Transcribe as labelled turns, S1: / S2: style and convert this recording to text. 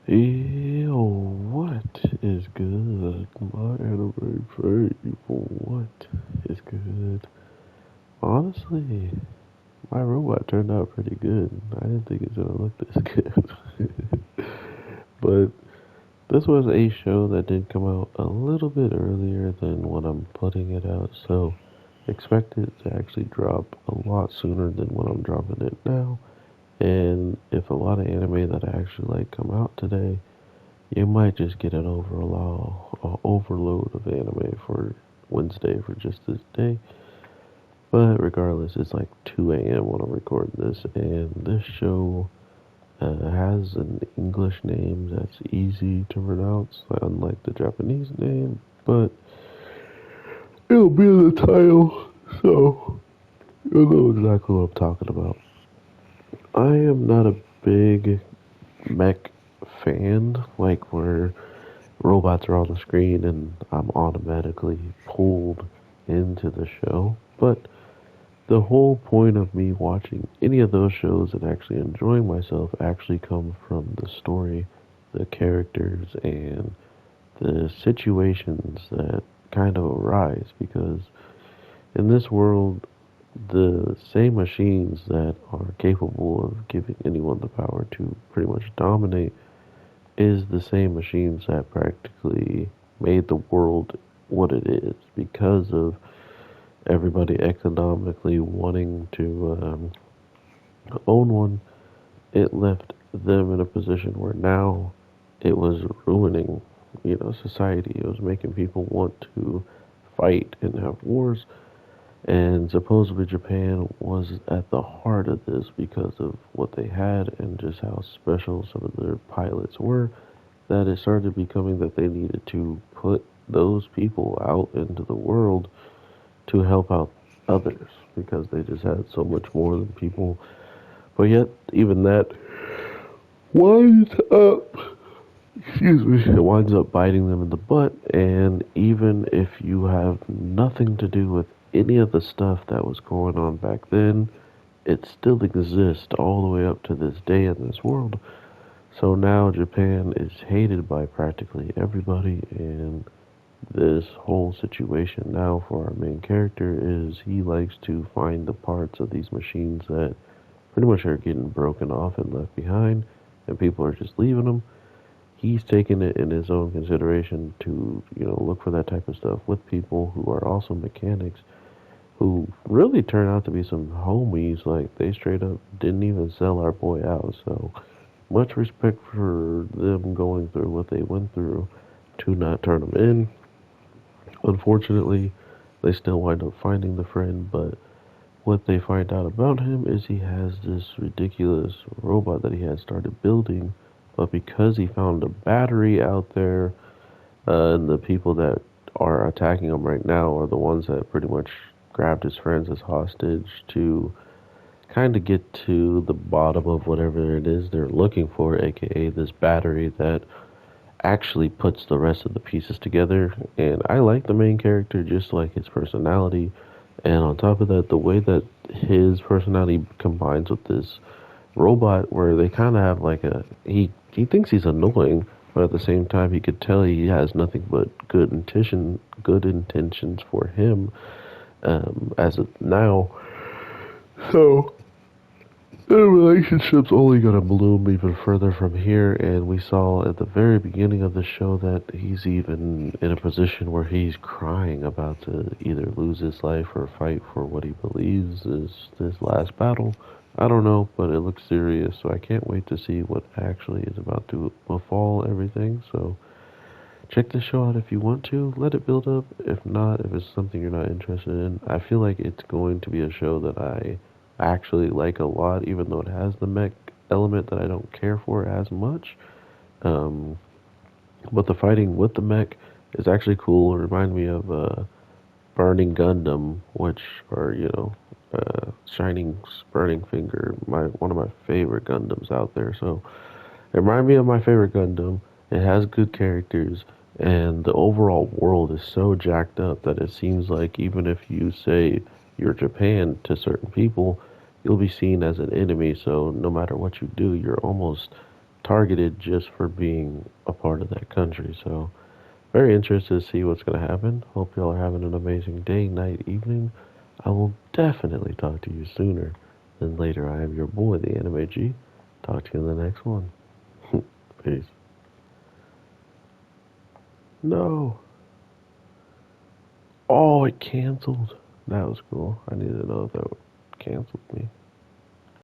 S1: Yo, what is good? My anime people, what is good? Honestly, my robot turned out pretty good. I didn't think it was gonna look this good. But this was a show that did come out a little bit earlier than when I'm putting it out, so expect it to actually drop a lot sooner than when I'm dropping it now. And if a lot of anime that I actually like come out today, you might just get an overload of anime for Wednesday for just this day. But regardless, it's like 2 a.m. when I'm recording this, and this show has an English name that's easy to pronounce, unlike the Japanese name, but it'll be in the title, so you'll know exactly what I'm talking about. I am not a big mech fan, like where robots are on the screen and I'm automatically pulled into the show. But the whole point of me watching any of those shows and actually enjoying myself actually comes from the story, the characters, and the situations that kind of arise. Because in this world, the same machines that are capable of giving anyone the power to pretty much dominate is the same machines that practically made the world what it is because of everybody economically wanting to own one. It left them in a position where now it was ruining, society. It was making people want to fight and have wars. And supposedly Japan was at the heart of this because of what they had and just how special some of their pilots were, that it started becoming that they needed to put those people out into the world to help out others because they just had so much more than people. But yet, even that winds up, excuse me, it winds up biting them in the butt. And even if you have nothing to do with any of the stuff that was going on back then, it still exists all the way up to this day in this world. So now Japan is hated by practically everybody, and this whole situation now for our main character is he likes to find the parts of these machines that pretty much are getting broken off and left behind, and people are just leaving them. He's taking it in his own consideration to, look for that type of stuff with people who are also mechanics who really turn out to be some homies. Like, they straight up didn't even sell our boy out, so much respect for them going through what they went through to not turn him in. Unfortunately, they still wind up finding the friend, but what they find out about him is he has this ridiculous robot that he had started building, but because he found a battery out there, and the people that are attacking him right now are the ones that pretty much grabbed his friends as hostage to kind of get to the bottom of whatever it is they're looking for, aka this battery that actually puts the rest of the pieces together. And I like the main character, just like his personality. And on top of that, the way that his personality combines with this robot, where they kind of have like he thinks he's annoying, but at the same time he could tell he has nothing but good intentions for him, as of now. So the relationship's only gonna bloom even further from here, and we saw at the very beginning of the show that he's even in a position where he's crying about to either lose his life or fight for what he believes is his last battle. I don't know, but it looks serious, so I can't wait to see what actually is about to befall everything. So check this show out if you want to. Let it build up. If not, if it's something you're not interested in, I feel like it's going to be a show that I actually like a lot, even though it has the mech element that I don't care for as much. Um, but the fighting with the mech is actually cool. It reminds me of Burning Gundam, which are Shining Burning Finger, my one of my favorite Gundams out there. So it reminds me of my favorite Gundam. It has good characters, and the overall world is so jacked up that it seems like even if you say you're Japan to certain people, you'll be seen as an enemy. So no matter what you do, you're almost targeted just for being a part of that country. So, very interested to see what's going to happen. Hope y'all are having an amazing day, night, evening. I will definitely talk to you sooner than later. I am your boy, the Anime G. Talk to you in the next one. Peace. No. Oh, it canceled. That was cool. I need to know if that canceled me.